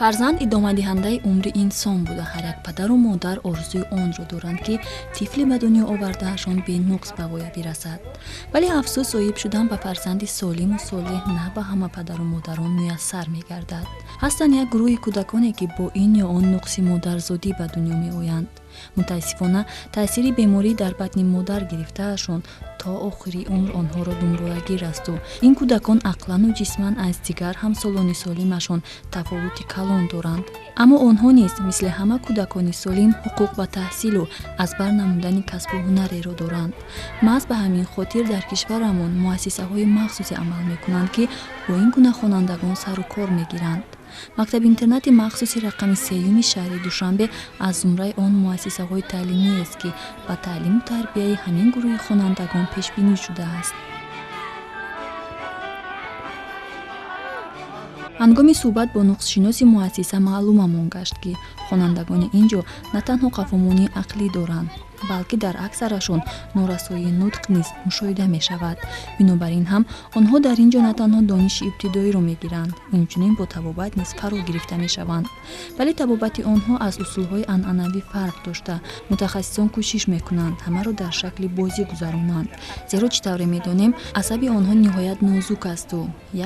фарзанд идомадиҳандаи умри инсон буда ҳар як падару модар орзуи онро доранд ки тифли ба дунё овардаашон бенуқс ба воя бирасад. вале афсӯс соҳиб шудан ба фарзанди солиму солеҳ на ба ҳама падару модарон муяссар мегардад. ҳастанд як гурӯҳи кӯдаконе ки бо ин ё он нуқси модарзодӣ ба дунё меоянд. мутаассифона таъсири беморӣ дар батни модар гирифтаашон то охири умр онҳоро дунборагир асту ин кӯдакон ақлану ҷисман аз дигар ҳамсолони солимашон тафовути калон доранд. аммо онҳо низ мисли ҳама кӯдакони солим ҳуқуқ ба таҳсилу аз бар намудани касбу ҳунареро доранд. маҳз ба ҳамин хотир дар кишварамон муассисаҳои махсусе амал мекунанд ки бо ин гуна хонандагон сару кор мегиранд. мактаби интернати махсуси рақами 3 шаҳри душанбе аз зумраи он муассисаҳои таълимиест ки ба таълиму тарбияи ҳамин гурӯҳи хонандагон пешбинӣ шудааст. ҳангоми суҳбат бо нуқсшиноси муассиса маълумамон гашт ки хонандагони ин ҷо на танҳо қафомонии ақлӣ доранд, балки дар аксарашон норасоии нутқ низ мушоҳида мешавад. бинобар ин ҳам онҳо дар ин ҷо на танҳо дониши ибтидоиро мегиранд, инчунин бо табобат низ фаро гирифта мешаванд. вале табобати онҳо аз усулҳои анъанавӣ фарқ дошта, мутахассисон кӯшиш мекунанд ҳамаро дар шакли бозӣ гузаронанд, зеро чӣ тавре медонем асаби онҳо ниҳоят нозук асту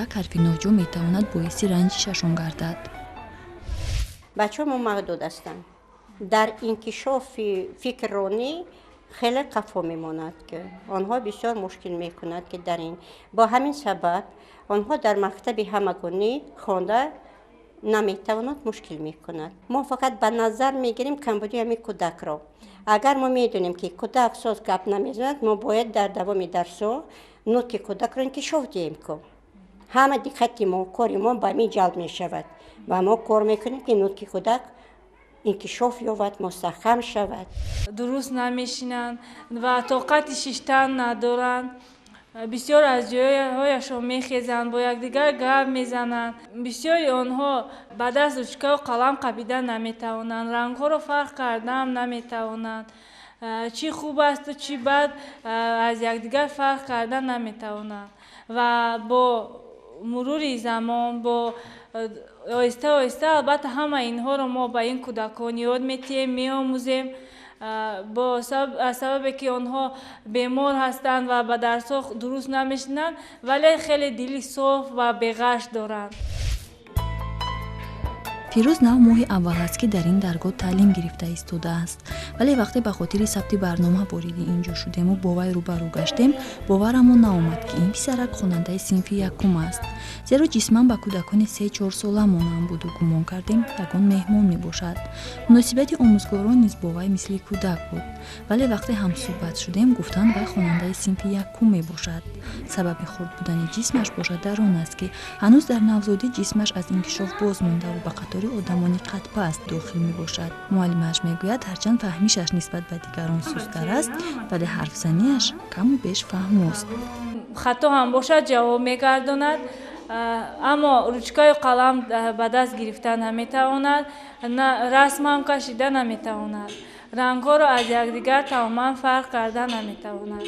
як ҳарфи ноҷо метавонад боиси ранҷишашон гардад. бачаҳо маҳдуд ҳастанд. дар инкишофи фикрронӣ хеле қафо мемонад ки онҳо бисёр мушкил мекунад ки дар ин бо ҳамин сабаб онҳо дар мактаби ҳамагунӣ хонда наметавонад мушкил мекунад. мо фақат ба назар мегирем камбудии ҳамин кӯдакро. агар мо медонем ки кӯдак соз гап намезанад, мо бояд дар давоми дарсҳо нутқи кӯдакро инкишоф диҳем ку ҳама диққати мо кори мо ба ҳамин ҷалб мешавад ва мо кор мекунем ки нутқи кӯдак инкишоф ёбад, мустаҳкам шавад. дуруст намешинанд ва тоқати шиштан надоранд. бисёр аз ҷойҳояшон мехезанд, бо якдигар гап мезананд. бисёри онҳо ба даст ручкаву қалам қабида наметавонанд, рангҳоро фарқ кардаам наметавонанд. чӣ хуб асту чӣ бад аз якдигар фарқ карда наметавонанд. ва бо мурури замон бо оҳиста оҳиста албатта ҳама инҳоро мо ба ин кӯдакон ёд метиҳем, меомӯзем. аз сабабе ки онҳо бемор ҳастанд ва ба дарсҳо дуруст намешинанд, вале хеле дили соф ва беғаш доранд. фирӯз нав моҳи аввал аст ки дар ин даргоҳ таълим гирифта истодааст, вале вақте ба хотири сабти барнома вориди ин ҷо шудему бо вай рӯбарӯ гаштем, боварамон наомад ки ин писарак хонандаи синфи якум аст, зеро ҷисман ба кӯдакони 3-4 сола монанд буду гумон кардем ягон меҳмон мебошад. муносибати омӯзгорон низ бо вай мисли кӯдак буд, вале вақте ҳамсӯҳбат шудем гуфтанд вай хонандаи синфи якум мебошад. сабаби хурд будани ҷисмаш бошад дар он аст ки ҳанӯз дар навзодӣ ҷисмаш аз инкишоф боз мондаву ба қатори одамони қадпаст дохил мебошад. муаллимааш мегӯяд ҳарчанд фаҳмишаш нисбат ба дигарон сусттар аст, вале ҳарфзаниаш каму беш фаҳмост. хато ҳам бошад ҷавоб мегардонад, аммо ручкаю қалам ба даст гирифта наметавонад, расмам кашида наметавонад, рангҳоро аз якдигар тамоман фарқ карда наметавонад.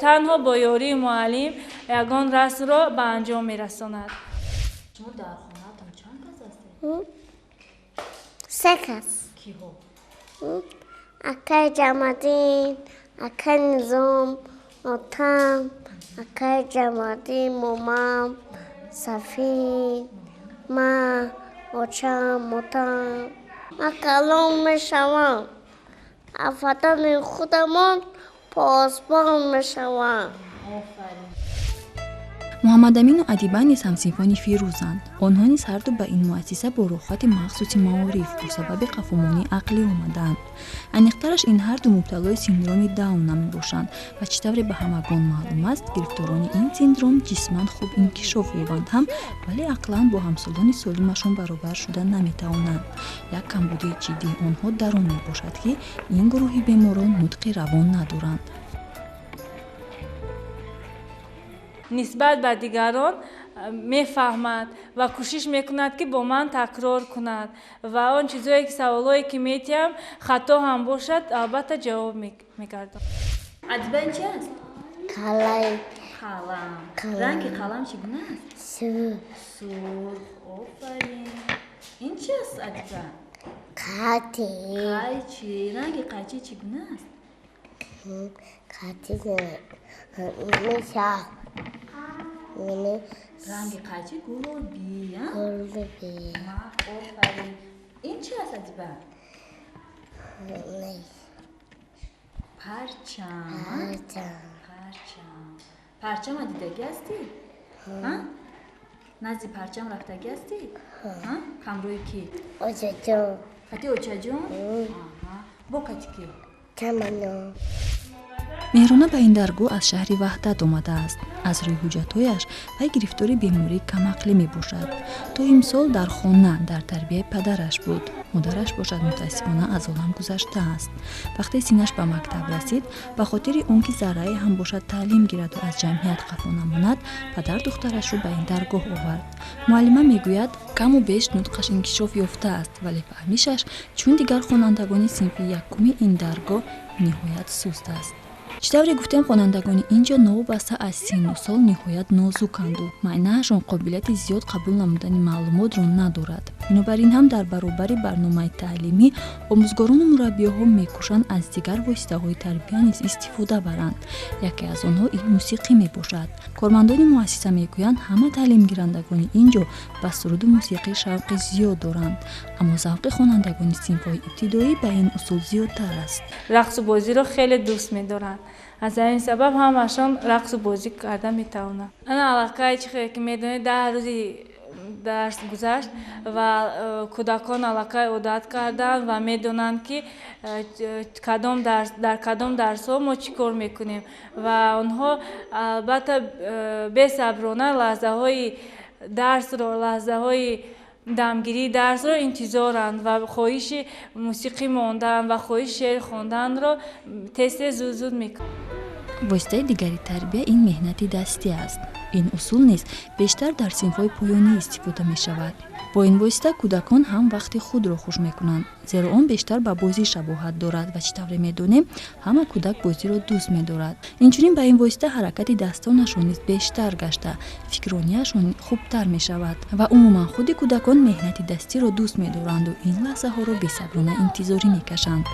танҳо бо ёрии муаллим ягон расмро ба анҷом мерасонад. سه کس اکای جمادین، اکای نظام، آتم، اکای جمادین، مومم، سفین، ما، آچم، مطم. ما کلام میشوم افتان خودمان پاسبان میشوم. муҳаммадамину адиба низ ҳамсинфони фирӯзанд. онҳо низ ҳарду ба ин муассиса бо руххати махсуси маориф бо сабаби қафомонии ақлӣ омаданд. айниқтараш ин ҳарду мубталои синдроми дауна мебошанд ва чӣ тавре ба ҳамагон маълум аст, гирифторони ин синдром ҷисман хуб инкишоф ёбанд ҳам, вале ақлан бо ҳамсолони солимашон баробар шуда наметавонанд. як камбудии ҷиддии онҳо дар он мебошад ки ин гурӯҳи беморон нутқи равон надоранд. нисбат ба дигарон мефаҳмад ва кӯшиш мекунад ки бо ман такрор кунад ва он чизое ки саволое ки метиҳам хато ҳам бошад албатта ҷавоб мегардонад. адибан чи аст? کلای قلم. رنگ قلم چگونه است؟ سرخ. سرخ. آفرین. این چی است عزیزم؟ قطی. قیچی. رنگ قیچی چگونه است؟ قطی میشه. رنگ قیچی گلابی. گلبی. آفرین. این چی است عزیزم؟ پرچم. پرچم دیدگی هستی؟ نزدی پرچم رفتگی هستی؟ کمروی کی؟ اوچا کتی اوچا جون؟ با کتی کی؟ تمنا. مهرانه به این درگاه از شهر وحدت آمده است. از روی حجت‌هایش پی گرفتاری بیماری کمعقلی می باشد. تا امسال در خانه در تربیت پدرش بود. مادرش باشد متاسفانه از عالم گذشته است. وقتی سینش به مکتب رسید به خاطر اون که ذره هم باشد تعلیم گیرد و از جمعیت خفا نماند، پدر دخترش رو به این درگاه آورد. معلمه میگوید کم و بیش نطقش انکشاف یافته است، ولی فهمیشش چون دیگر خوانندگان صنف یکم این درگاه نهایت سست است. چطوری گفتیم خوانندگان اینجا نوابسته از سن و سال نهایت نازکند و معنیشان قابلیت زیاد قبول نمودن معلومات را ندارد. بنابراین هم در برابر برنامه تعلیمی آموزگاران و مربی‌ها میکوشند از دیگر واسطه‌های تربیت نیز استفاده برند. یکی از آنها این موسیقی میباشد. کارمندان مؤسسه میگویند همه تعلیم گیرندگان اینجا به سرود موسیقی شوق زیاد دارند، اما ذوق خوانندگان صنف‌های ابتدایی به این اصول زیادتر است. رقص و بازی رو خیلی دوست می‌دارن. از این سبب همشون رقص و بازی کرده میتونن. انا علاقه چیه که میدونی 10 روزی درس گذشت و کودکان علاقه عادت کردن و میدونن که در کدام درس ها ما چیکار میکنیم و آنها البته بی‌صبرانه لحظه های درس رو، لحظه های دمگیری درس رو انتظارند و خواهش موسیقی ماندن و خواهش شعر خواندن رو تست زود میکنن. واسطه دیگری تربیت این مهنتی دستی است. این اصول نیز بیشتر در صنف‌های پایانی استفاده می شود. با این واسطه کودکان هم وقت خود را خوش می کنند، زیرا آن بیشتر به بازی شباهت دارد و چطوری می دونیم همه کودک بازی را دوست می دارد. اینچنین به این واسطه حرکت دستانشان نیز بیشتر گشته، فکرانیشان خوبتر می شود و عموما خود کودکان مهنت دستی را دوست می دارند و این لحظه ها را بی‌صبرانه انتظاری می کشند.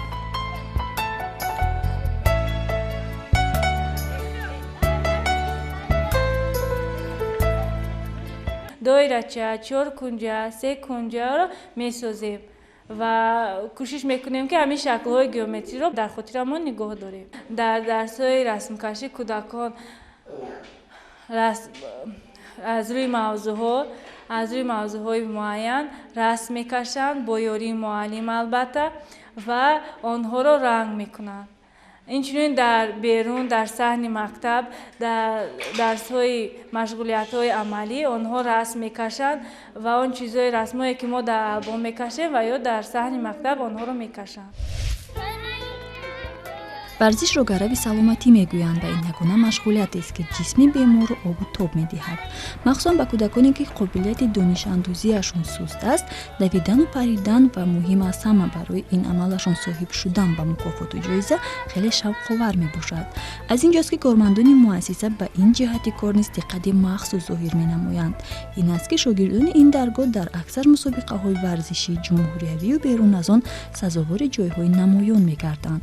دایره‌چه 4 کنجه 3 کنجه رو میسازیم و کوشش میکنیم که همین شکل‌های گئومتری رو در خاطرمون نگاه داریم. در درس‌های رسم کشی کودکان از روی موضوع‌های معین رسم میکشند با یاری معلم البته و آنها رو رنگ میکنند. اینچنین در بیرون در صحن مکتب در درس‌های مشغولیت‌های عملی آنها رسم میکشند و آن چیزهای رسمایی که ما در آلبوم میکشیم و یا در صحن مکتب آنها رو میکشند. ورزش را گروی سلامتی میگویند و این یگانه مشغولیت است که جسم بیمار را آب و تاب میدهد. مخصوصا به کودکانی که قابلیت دانش اندوزیشان سست است، دویدن و پریدن و مهم از همه برای این عملشان صاحب شدن به مکافات و جایزه خیلی شوق‌آور میباشد. از اینجاست که کارمندان مؤسسه به این جهت کار نیز دقت مخصوص ظاهر مینمایند. این است که شاگردان این درگاه در اکثر مسابقه‌های ورزشی جمهوریوی و بیرون از آن سزاوار جایهای نمایان میگردند.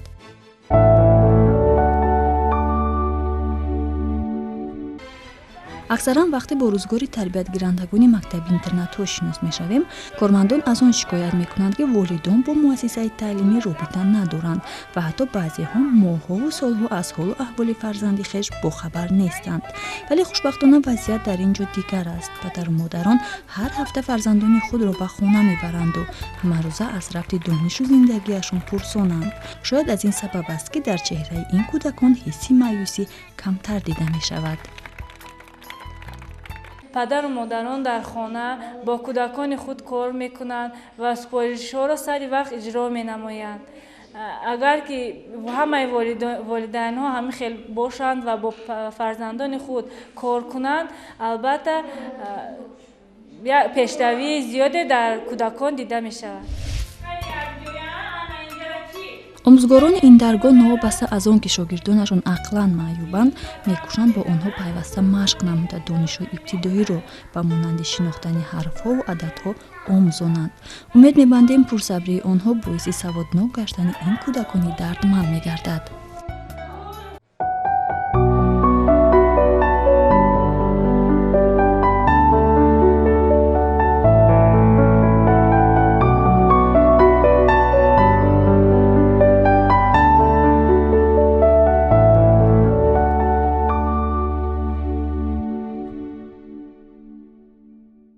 اکثرا وقتی با روزگار تربیت گیرندگان مکتب اینترنت آشنا میشویم، کارمندان از آن شکایت میکنند که والدان با مؤسسه تعلیمی رابطه ندارند و حتی بعضی ها ماه‌ها و سالها از حال و احوال فرزند خویش باخبر نیستند. ولی خوشبختانه وضعیت در اینجا دیگر است. پدر و مادران هر هفته فرزندان خود را به خانه میبرند و همه روزه از رفت دانش و زندگیشان پرسانند. شاید از این سبب است که در چهره این کودکان حسی مایوسی کمتر دیده میشود. پدر و مادران در خانه با کودکان خود کار میکنند و سپارش‌ها را سر وقت اجرا مینمایند. اگر که همه والدین ها همه خیلی باشند و با فرزندان خود کار کنند، البته پیشروی زیاده در کودکان دیده می شود. омӯзгорони ин даргоҳ новобаста аз он ки шогирдонашон ақлан маъюбанд мекӯшанд бо онҳо пайваста машқ намуда донишҳои ибтидоиро ба монанди шинохтани ҳарфҳову ададҳо омӯзонанд. умед мебандем пурсабрии онҳо боиси саводнок гаштани ин кӯдакони дардманд мегардад.